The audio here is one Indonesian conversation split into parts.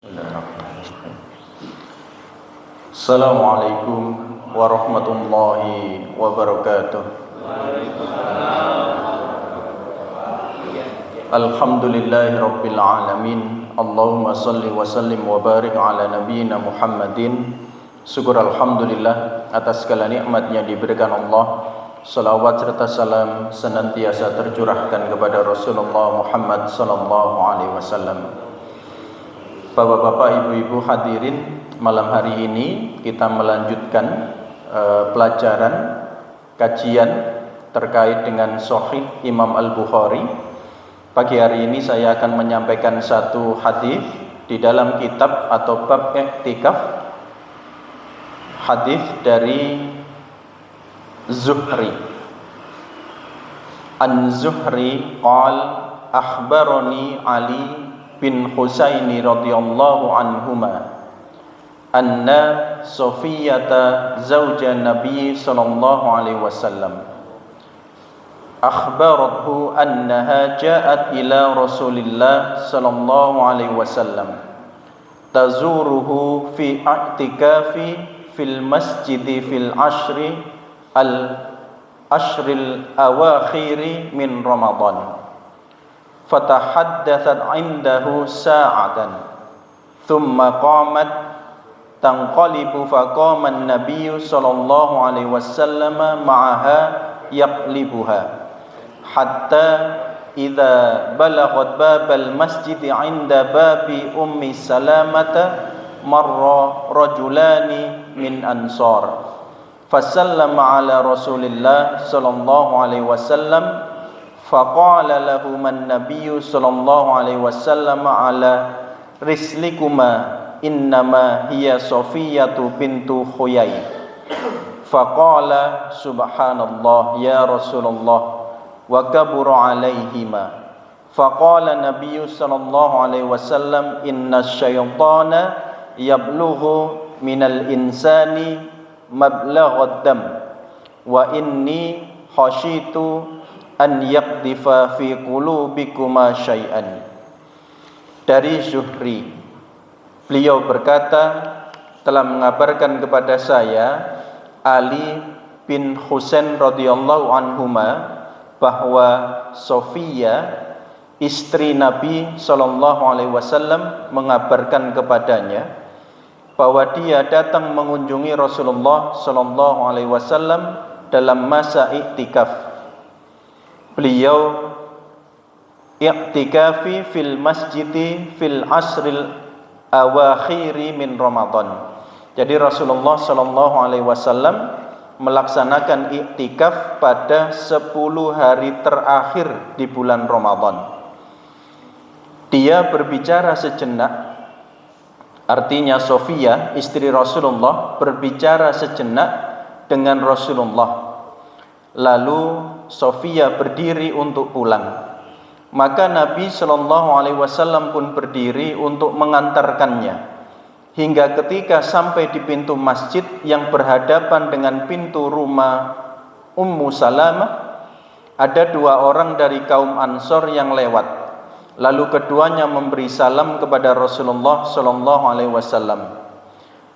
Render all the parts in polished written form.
Bismillahirrahmanirrahim. Assalamualaikum warahmatullahi wabarakatuh. Alhamdulillahi rabbil alamin. Allahumma salli wa sallim wa barik ala nabiyyina Muhammadin. Syukur alhamdulillah atas segala nikmat yang diberikan Allah. Salawat serta salam senantiasa tercurahkan kepada Rasulullah Muhammad sallallahu alaihi wasallam. Bapak-bapak, ibu-ibu hadirin, malam hari ini kita melanjutkan pelajaran kajian terkait dengan Sahih Imam Al-Bukhari. Pagi hari ini saya akan menyampaikan satu hadis di dalam kitab atau bab i'tikaf. Hadis dari Zuhri. An-Zuhri qal akhbarani Ali bin Husaini radhiyallahu anhuma anna Safiyata zawja Nabi sallallahu alaihi wasallam akhbarathu annaha ja'at ila Rasulillah sallallahu alaihi wasallam tazuruhu fi i'tikafi fil masjidi fil ashril awakhiri min Ramadan. Fatahaddathat indahu sa'atan thumma qamat tanqalibu faqama an-nabiyyu sallallahu alaihi wasallam ma'aha yaqlibuha hatta idza balaghat babal masjid 'inda babi ummi salamata marra rajulani min ansar fasallama ala rasulillah sallallahu alaihi wasallam faqala lahum an-nabiyyu sallallahu alaihi wasallam ala rislikuma innama hiya Safiyatu bintu Huyai faqala subhanallah ya Rasulullah wa kabura alaihima faqala nabiyyu sallallahu alaihi wasallam inna syaitana yablughu minal insani mablaghad dam wa inni khashitu an yaqdifa fi qulubikuma syai'an. Dari Zuhri, beliau berkata, telah mengabarkan kepada saya Ali bin Husain radhiyallahu anhuma bahwa Sofia istri Nabi sallallahu alaihi wasallam mengabarkan kepadanya bahwa dia datang mengunjungi Rasulullah sallallahu alaihi wasallam dalam masa iktikaf. Beliau i'tikafi fil masjidi fil asril awakhiri min Ramadan. Jadi Rasulullah sallallahu alaihi wasallam melaksanakan i'tikaf pada 10 hari terakhir di bulan Ramadan. Dia berbicara sejenak, artinya Sofia istri Rasulullah berbicara sejenak dengan Rasulullah. Lalu Sofia berdiri untuk pulang. Maka Nabi sallallahu alaihi wasallam pun berdiri untuk mengantarkannya. Hingga ketika sampai di pintu masjid yang berhadapan dengan pintu rumah Ummu Salamah, ada 2 orang dari kaum Ansor yang lewat. Lalu keduanya memberi salam kepada Rasulullah sallallahu alaihi wasallam.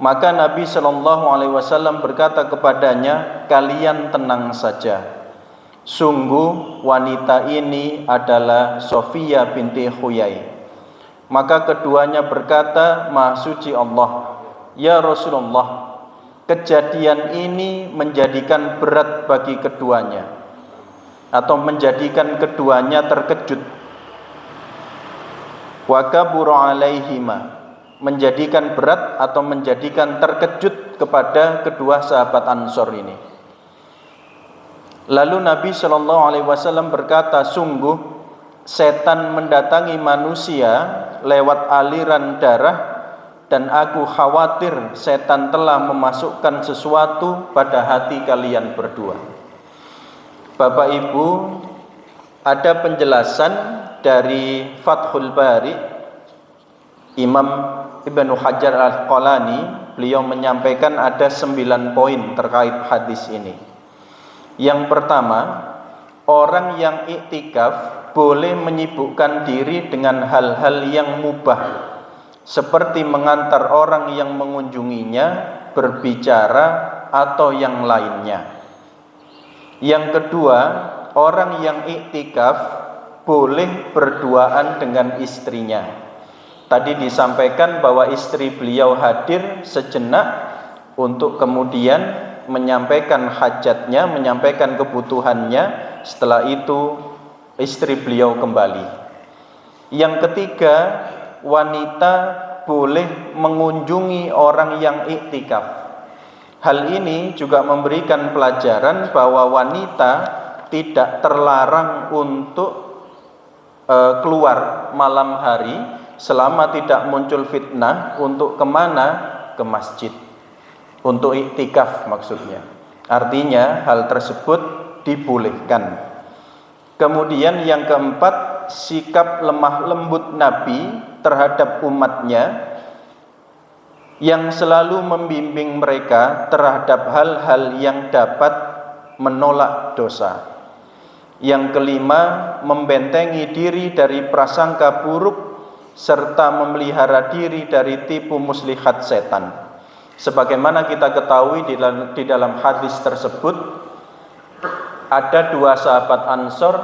Maka Nabi sallallahu alaihi wasallam berkata kepadanya, "Kalian tenang saja. Sungguh wanita ini adalah Sofia binti Huyai." Maka keduanya berkata, "Maha suci Allah, ya Rasulullah, kejadian ini menjadikan berat bagi keduanya atau menjadikan keduanya terkejut. Wa kabura alaihima, menjadikan berat atau menjadikan terkejut kepada kedua sahabat Ansor ini." Lalu Nabi sallallahu alaihi wasallam berkata, "Sungguh setan mendatangi manusia lewat aliran darah dan aku khawatir setan telah memasukkan sesuatu pada hati kalian berdua." Bapak Ibu, ada penjelasan dari Fathul Bari Imam Ibnu Hajar Al-Asqalani. Beliau menyampaikan ada 9 poin terkait hadis ini. Yang pertama, orang yang iktikaf boleh menyibukkan diri dengan hal-hal yang mubah seperti mengantar orang yang mengunjunginya, berbicara, atau yang lainnya. Yang kedua, orang yang iktikaf boleh berduaan dengan istrinya. Tadi disampaikan bahwa istri beliau hadir sejenak untuk kemudian menyampaikan hajatnya, menyampaikan kebutuhannya. Setelah itu istri beliau kembali. Yang ketiga, wanita boleh mengunjungi orang yang iktikaf. Hal ini juga memberikan pelajaran bahwa wanita tidak terlarang untuk keluar malam hari selama tidak muncul fitnah. Untuk kemana? Ke masjid, untuk iktikaf maksudnya. Artinya hal tersebut dibolehkan. Kemudian yang keempat, sikap lemah lembut Nabi terhadap umatnya yang selalu membimbing mereka terhadap hal-hal yang dapat menolak dosa. Yang kelima, membentengi diri dari prasangka buruk serta memelihara diri dari tipu muslihat setan. Sebagaimana kita ketahui di dalam hadis tersebut, ada dua sahabat Ansor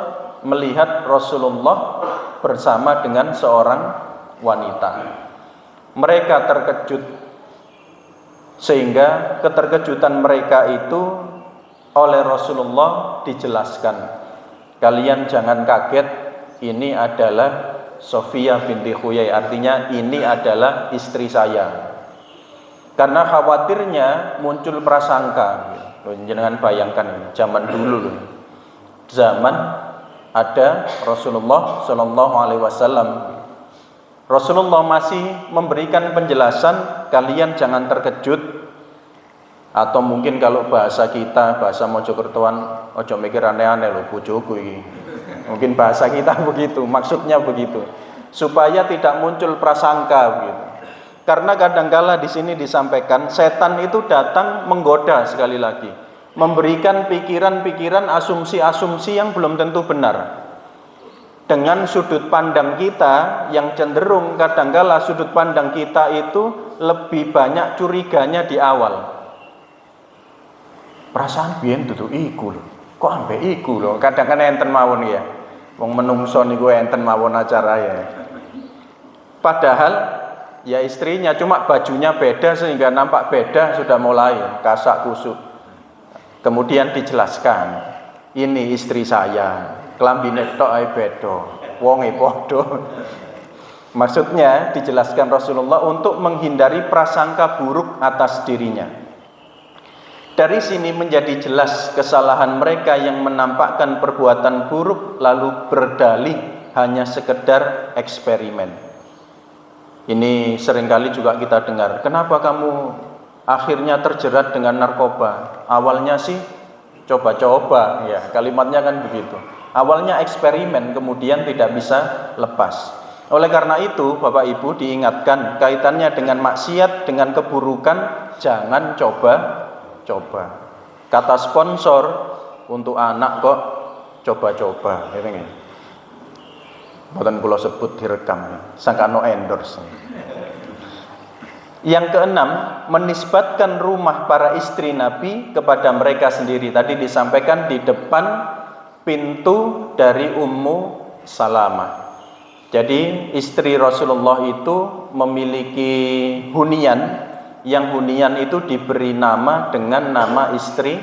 melihat Rasulullah bersama dengan seorang wanita. Mereka terkejut, sehingga keterkejutan mereka itu oleh Rasulullah dijelaskan, kalian jangan kaget, ini adalah Sofia binti Huyai, artinya ini adalah istri saya. Karena khawatirnya muncul prasangka. Jangan bayangkan zaman dulu, zaman ada Rasulullah Shallallahu Alaihi Wasallam. Rasulullah masih memberikan penjelasan, kalian jangan terkejut. Atau mungkin kalau bahasa kita, bahasa Mojokertoan, ojo mikir aneh-aneh loh bojoku ini. Mungkin bahasa kita begitu, maksudnya begitu, supaya tidak muncul prasangka begitu. Karena kadangkala di sini disampaikan, setan itu datang menggoda, sekali lagi, memberikan pikiran-pikiran, asumsi-asumsi yang belum tentu benar. Dengan sudut pandang kita yang cenderung, kadangkala sudut pandang kita itu lebih banyak curiganya di awal. Perasaan biyen dudu iku lho. Kok ambek iku lho? Kadang-kadang enten mawon ya. Wong menungso niku enten mawon acara ya. Padahal ya istrinya, cuma bajunya beda sehingga nampak beda, sudah mulai kasak kusuk. Kemudian dijelaskan, ini istri saya, klambine tok ae beda, wonge padha. Maksudnya dijelaskan Rasulullah untuk menghindari prasangka buruk atas dirinya. Dari sini menjadi jelas kesalahan mereka yang menampakkan perbuatan buruk lalu berdalih hanya sekedar eksperimen. Ini seringkali juga kita dengar, kenapa kamu akhirnya terjerat dengan narkoba? Awalnya sih coba-coba, ya kalimatnya kan begitu. Awalnya eksperimen, kemudian tidak bisa lepas. Oleh karena itu, Bapak Ibu diingatkan kaitannya dengan maksiat, dengan keburukan, jangan coba-coba. Kata sponsor untuk anak kok coba-coba, ini boten kula sebut direkam, sangkano endorse. Yang keenam, menisbatkan rumah para istri Nabi kepada mereka sendiri. Tadi disampaikan di depan pintu dari Ummu Salamah. Jadi istri Rasulullah itu memiliki hunian, yang hunian itu diberi nama dengan nama istri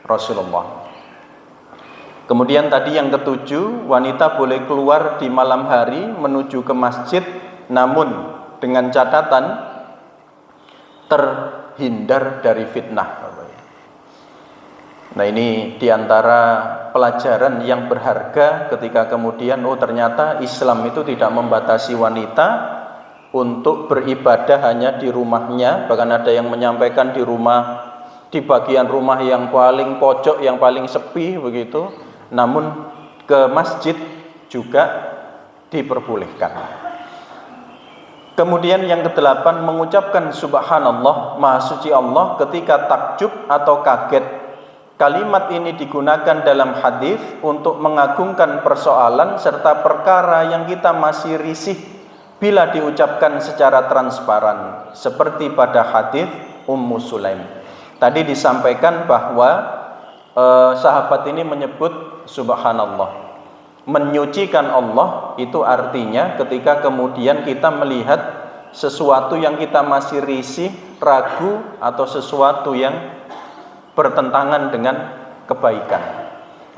Rasulullah. Kemudian tadi yang ketujuh, wanita boleh keluar di malam hari menuju ke masjid, namun dengan catatan terhindar dari fitnah. Nah ini diantara pelajaran yang berharga ketika kemudian ternyata Islam itu tidak membatasi wanita untuk beribadah hanya di rumahnya. Bahkan ada yang menyampaikan di rumah, di bagian rumah yang paling pojok, yang paling sepi begitu, namun ke masjid juga diperbolehkan. Kemudian yang kedelapan, mengucapkan subhanallah, maha suci Allah ketika takjub atau kaget. Kalimat ini digunakan dalam hadis untuk mengagungkan persoalan serta perkara yang kita masih risih bila diucapkan secara transparan seperti pada hadis Ummu Sulaim. Tadi disampaikan bahwa sahabat ini menyebut subhanallah. Menyucikan Allah itu artinya ketika kemudian kita melihat sesuatu yang kita masih risih, ragu, atau sesuatu yang bertentangan dengan kebaikan,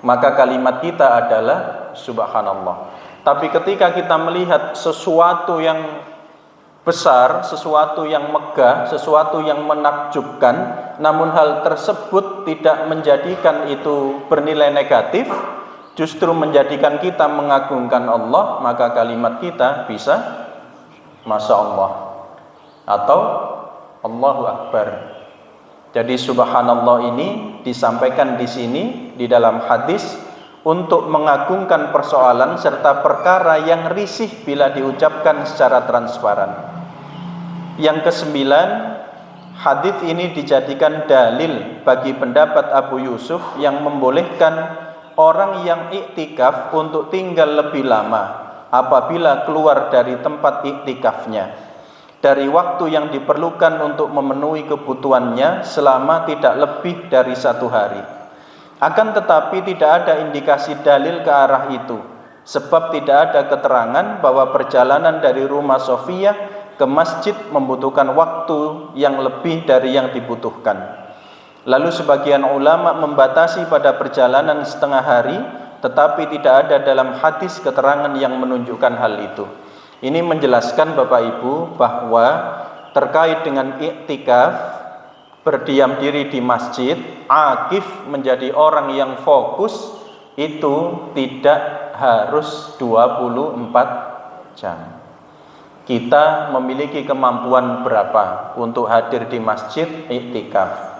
maka kalimat kita adalah subhanallah. Tapi ketika kita melihat sesuatu yang besar, sesuatu yang megah, sesuatu yang menakjubkan, namun hal tersebut tidak menjadikan itu bernilai negatif, justru menjadikan kita mengagungkan Allah, maka kalimat kita bisa Masya Allah atau Allahu Akbar. Jadi subhanallah ini disampaikan di sini di dalam hadis untuk mengagungkan persoalan serta perkara yang risih bila diucapkan secara transparan. Yang kesembilan, hadis ini dijadikan dalil bagi pendapat Abu Yusuf yang membolehkan orang yang iktikaf untuk tinggal lebih lama apabila keluar dari tempat iktikafnya dari waktu yang diperlukan untuk memenuhi kebutuhannya selama tidak lebih dari 1 hari. Akan tetapi tidak ada indikasi dalil ke arah itu, sebab tidak ada keterangan bahwa perjalanan dari rumah Sofiyah ke masjid membutuhkan waktu yang lebih dari yang dibutuhkan. Lalu sebagian ulama membatasi pada perjalanan setengah hari, tetapi tidak ada dalam hadis keterangan yang menunjukkan hal itu. Ini menjelaskan Bapak Ibu bahwa terkait dengan iktikaf, berdiam diri di masjid, akif menjadi orang yang fokus, itu tidak harus 24 jam. Kita memiliki kemampuan berapa untuk hadir di masjid iktikaf.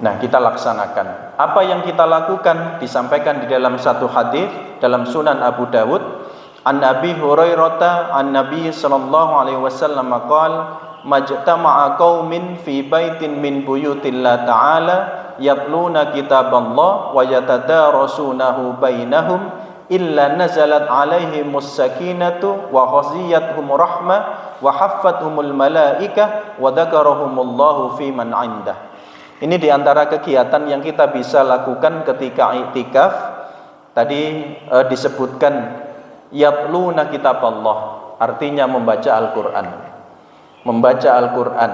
Nah, kita laksanakan. Apa yang kita lakukan disampaikan di dalam satu hadis dalam Sunan Abu Dawud. An Abi Hurairah an Nabi sallallahu alaihi wasallam qala majtama'a qaumin fi baitin min buyutillah ta'ala yatluna kitaballah wa yatadarasunahu bainahum illa nazalat alaihimus sakinatu wa ghaziyatuhum rahmah wa haffathumul malaikah wa dzakarahumullahu fi man 'indah. Ini diantara kegiatan yang kita bisa lakukan ketika iktikaf. Tadi disebutkan yatluna kitab Allah, artinya membaca Al-Quran. Membaca Al-Quran.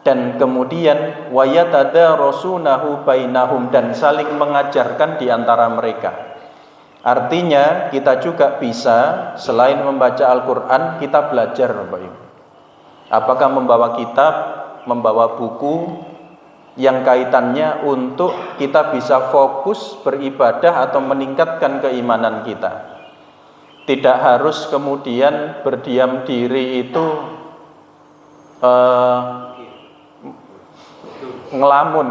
Dan kemudian wayatadarasunahu bainahum, dan saling mengajarkan di antara mereka. Artinya kita juga bisa selain membaca Al-Quran, kita belajar Bapak Ibu. Apakah membawa kitab, membawa buku yang kaitannya untuk kita bisa fokus beribadah atau meningkatkan keimanan kita. Tidak harus kemudian berdiam diri itu ngelamun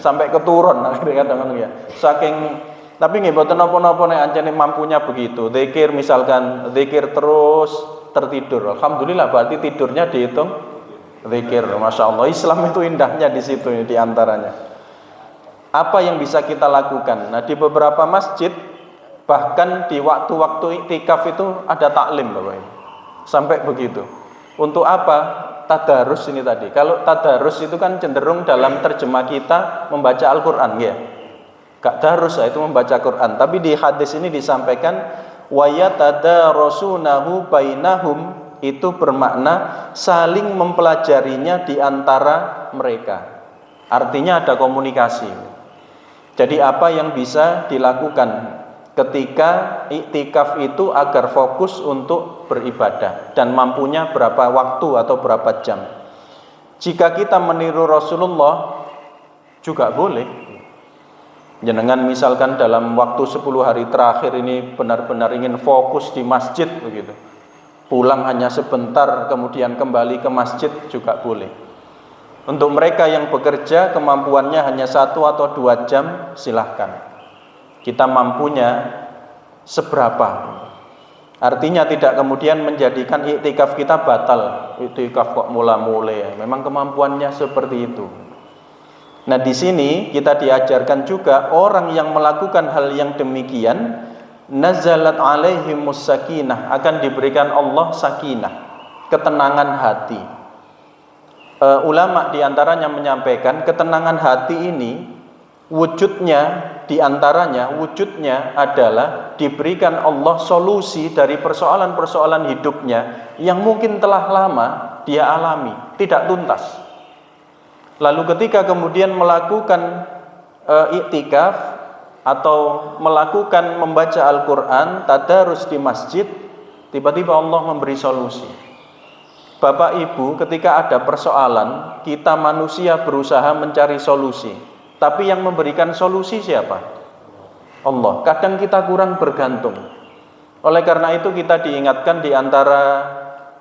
sampai keturun kadang-kadang ya. Saking, tapi nggih mboten napa-napa nek ancene mampunya begitu. Zikir misalkan, zikir terus tertidur. Alhamdulillah berarti tidurnya dihitung zikir. Masya Allah, Islam itu indahnya di situ di antaranya. Apa yang bisa kita lakukan? Nah, di beberapa masjid bahkan di waktu-waktu iktikaf itu ada taklim Bapak Ibu. Sampai begitu. Untuk apa? Tadarus ini tadi. Kalau tadarus itu kan cenderung dalam terjemah kita membaca Al-Qur'an ya. Gak darus itu membaca Quran. Tapi di hadis ini disampaikan wa yatadarasunahu bainahum, itu bermakna saling mempelajarinya di antara mereka. Artinya ada komunikasi. Jadi apa yang bisa dilakukan ketika iktikaf itu agar fokus untuk beribadah dan mampunya berapa waktu atau berapa jam. Jika kita meniru Rasulullah juga boleh. Jenengan misalkan dalam waktu 10 hari terakhir ini benar-benar ingin fokus di masjid begitu. Pulang hanya sebentar kemudian kembali ke masjid juga boleh. Untuk mereka yang bekerja kemampuannya hanya 1 atau 2 jam, silahkan. Kita mampunya seberapa. Artinya tidak kemudian menjadikan iktikaf kita batal. Iktikaf kok mula-mula, memang kemampuannya seperti itu. Nah, di sini kita diajarkan juga orang yang melakukan hal yang demikian nazalat alaihimus sakinah, akan diberikan Allah sakinah, ketenangan hati. Ulama diantaranya menyampaikan ketenangan hati ini wujudnya, diantaranya wujudnya adalah diberikan Allah solusi dari persoalan-persoalan hidupnya yang mungkin telah lama dia alami, tidak tuntas. Lalu ketika kemudian melakukan iktikaf atau melakukan membaca Al-Quran, tadarus di masjid, tiba-tiba Allah memberi solusi. Bapak Ibu, ketika ada persoalan, kita manusia berusaha mencari solusi, tapi yang memberikan solusi siapa? Allah. Kadang kita kurang bergantung. Oleh karena itu kita diingatkan di antara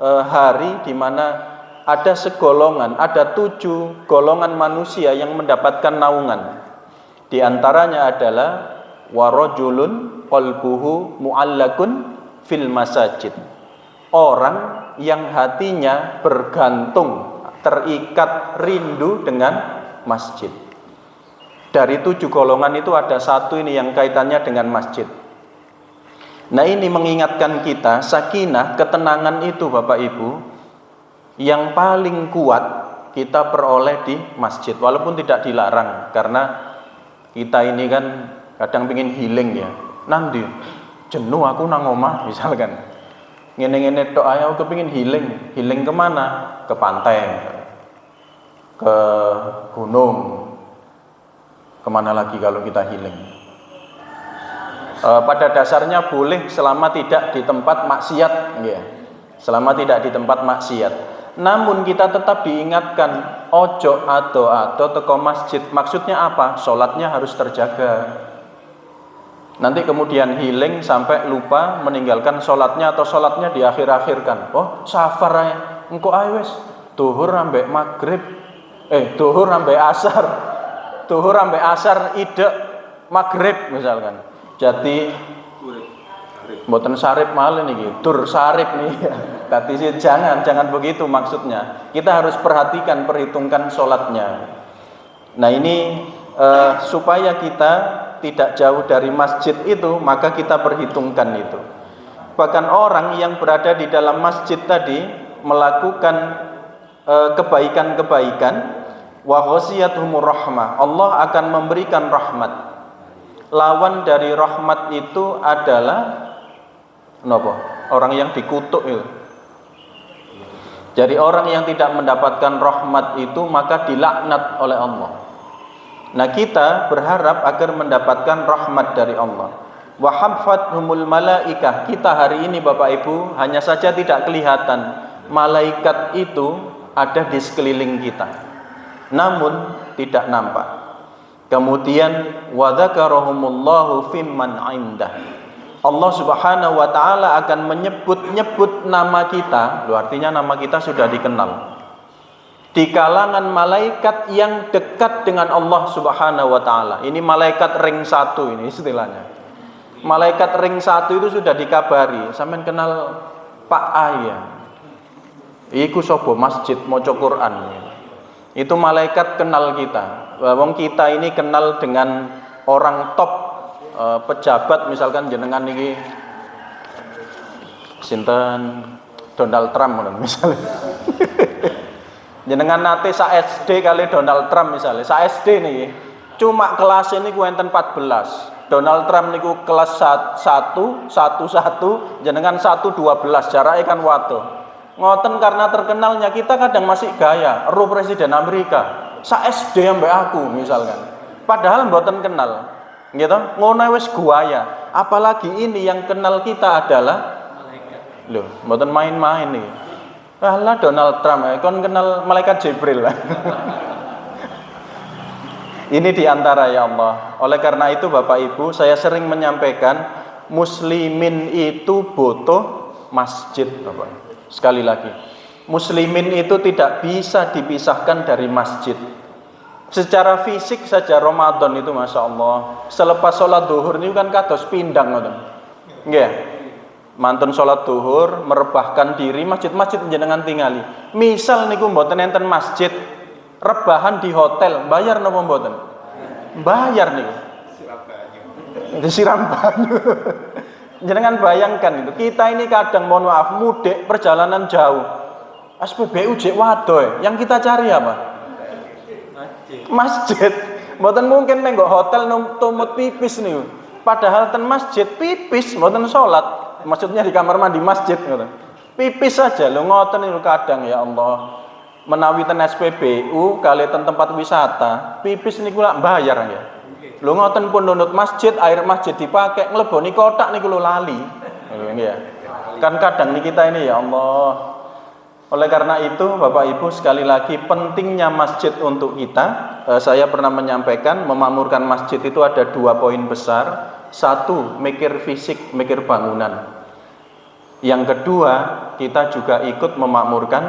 hari di mana ada segolongan, ada 7 golongan manusia yang mendapatkan naungan. Di antaranya adalah warajulun qalbuhu mu'allakun fil masajid. Orang yang hatinya bergantung, terikat rindu dengan masjid. Dari 7 golongan itu ada 1 ini yang kaitannya dengan masjid. Nah, ini mengingatkan kita, sakinah, ketenangan itu Bapak Ibu, yang paling kuat kita peroleh di masjid, walaupun tidak dilarang, karena kita ini kan kadang pengen healing ya. Nanti jenuh aku nang omah misalkan. Ngene-ngene tok ae aku kepengin healing. Healing kemana? Ke pantai, ke gunung. Kemana lagi kalau kita healing? Pada dasarnya boleh selama tidak di tempat maksiat, ya. Selama tidak di tempat maksiat. Namun kita tetap diingatkan, ojo ado-ado teko masjid. Maksudnya apa? Sholatnya harus terjaga. Nanti kemudian healing sampai lupa meninggalkan sholatnya, atau sholatnya diakhir-akhirkan. Oh, safar aja, engko ae wis duhur ambek maghrib, duhur ambek asar, duhur ambek asar ide maghrib misalkan. Jadi mboten sarip malih niki, dur sarip nih. Tapi sih jangan begitu maksudnya. Kita harus perhitungkan sholatnya. Nah ini supaya kita tidak jauh dari masjid itu, maka kita perhitungkan itu. Bahkan orang yang berada di dalam masjid tadi melakukan kebaikan-kebaikan, wa ghasiyatuhumur rahmah, Allah akan memberikan rahmat. Lawan dari rahmat itu adalah nopo? Orang yang dikutuk itu. Jadi orang yang tidak mendapatkan rahmat itu maka dilaknat oleh Allah. Nah, kita berharap agar mendapatkan rahmat dari Allah. Wa habfathumul malaikah. Kita hari ini Bapak Ibu hanya saja tidak kelihatan. Malaikat itu ada di sekeliling kita, namun tidak nampak. Kemudian wa dzakarahumullahu fimman 'indah. Allah Subhanahu wa taala akan menyebut-nyebut nama kita, artinya nama kita sudah dikenal di kalangan malaikat yang dekat dengan Allah Subhanahu wa taala. Ini malaikat ring 1 ini istilahnya. Malaikat ring 1 itu sudah dikabari, sampean kenal Pak A ya. Iku sapa masjid maca Quran. Itu malaikat kenal kita. Wong kita ini kenal dengan orang top, pejabat misalkan jenengan niki sinten Donald Trump misalnya. Jenengan nate sa SD kali Donald Trump misalnya. Sa SD niki cuma kelas ini enten 14. Donald Trump niku kelas 1 jenengan 1 12, jarake kan waduh. Ngoten karena terkenalnya kita kadang masih gaya, ro presiden Amerika. Sa SD ambek aku misalkan. Padahal mboten kenal. Gitu, ngono wis guaya. Apalagi ini yang kenal kita adalah malaikat. Loh, mboten main-main nih. Alah Donald Trump, kon kenal malaikat Jibril lah. Ini diantara ya Allah. Oleh karena itu Bapak Ibu, saya sering menyampaikan muslimin itu butuh masjid, Bapak. Sekali lagi, muslimin itu tidak bisa dipisahkan dari masjid. Secara fisik saja Ramadan itu Masya Allah, selepas sholat duhur ini kan kados pindang nggih. Mantun sholat duhur, merebahkan diri, masjid-masjid jenengan tingali. Misal niku mboten enten masjid, rebahan di hotel, bayar napa mboten? Bayar niku. Disiram banyu. Jenengan bayangkan itu, kita ini kadang mohon maaf mudik perjalanan jauh. SPBU jek wadoh, yang kita cari apa? Masjid. Mboten mungkin nek nggo hotel tumut pipis niku. Padahal ten masjid pipis mboten salat. Maksudnya di kamar mandi masjid ngoten. Pipis saja lho ngoten niku kadang ya Allah. Menawi ten SPBU kali ten tempat wisata, pipis niku lak bayar ya. Lho ngoten pun nunut masjid, air masjid dipakai ngleboni kotak niku lho lali. Ya. Kan kadang nih kita ini ya Allah. Oleh karena itu Bapak Ibu sekali lagi pentingnya masjid untuk kita. Saya pernah menyampaikan memakmurkan masjid itu ada 2 poin besar. 1, mikir fisik, mikir bangunan. Yang kedua, kita juga ikut memakmurkan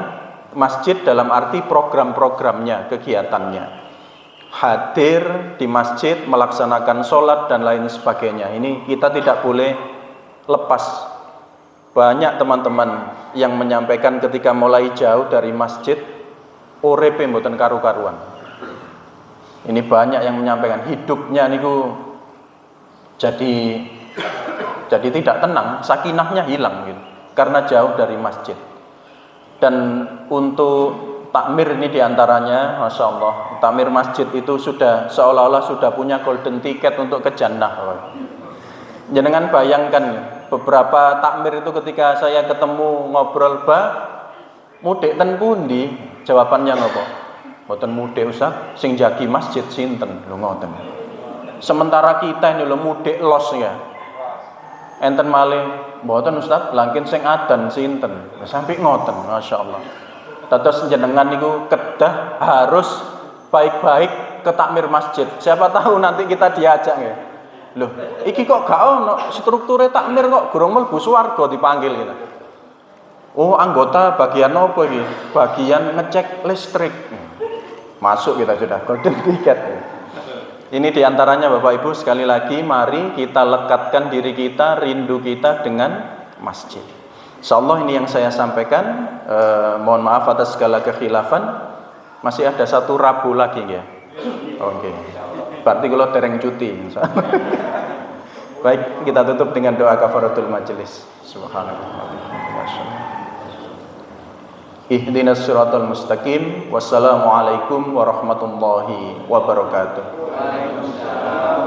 masjid dalam arti program-programnya, kegiatannya. Hadir di masjid, melaksanakan sholat dan lain sebagainya. Ini kita tidak boleh lepas. Banyak teman-teman yang menyampaikan ketika mulai jauh dari masjid, urepe mboten karu-karuan. Ini banyak yang menyampaikan hidupnya niku jadi tidak tenang, sakinahnya hilang gitu, karena jauh dari masjid. Dan untuk takmir ini diantaranya, Masya Allah, takmir masjid itu sudah seolah-olah sudah punya golden ticket untuk ke jannah. Jangan bayangkan beberapa takmir itu ketika saya ketemu ngobrol mudik ten pundi, jawabannya ngopo? Mboten mudik Ustaz, sing jagi masjid sinten lho ngoten. Sementara kita ini lho mudik los ya. Enten malih mboten Ustaz, langkin sing adan sinten. Sampai ngoten, Masya Allah. Terus jenengan niku kedah harus baik-baik ke takmir masjid. Siapa tahu nanti kita diajak ya. Loh, iki kok gak ono strukture takmir kok gurung mlebu swarga dipanggil gitu. Oh, anggota bagian apa iki? Bagian ngecek listrik. Masuk kita sudah golden ticket. Ini diantaranya Bapak Ibu sekali lagi mari kita lekatkan diri kita, rindu kita dengan masjid. Insyaallah ini yang saya sampaikan. Mohon maaf atas segala kekhilafan. Masih ada 1 Rabu lagi ya. Oke. Berarti kalau dereng cuti. Baik, kita tutup dengan doa kafaratul majelis. Subhanallah. Ihdinas siratal mustaqim. Wassalamualaikum warahmatullahi wabarakatuh.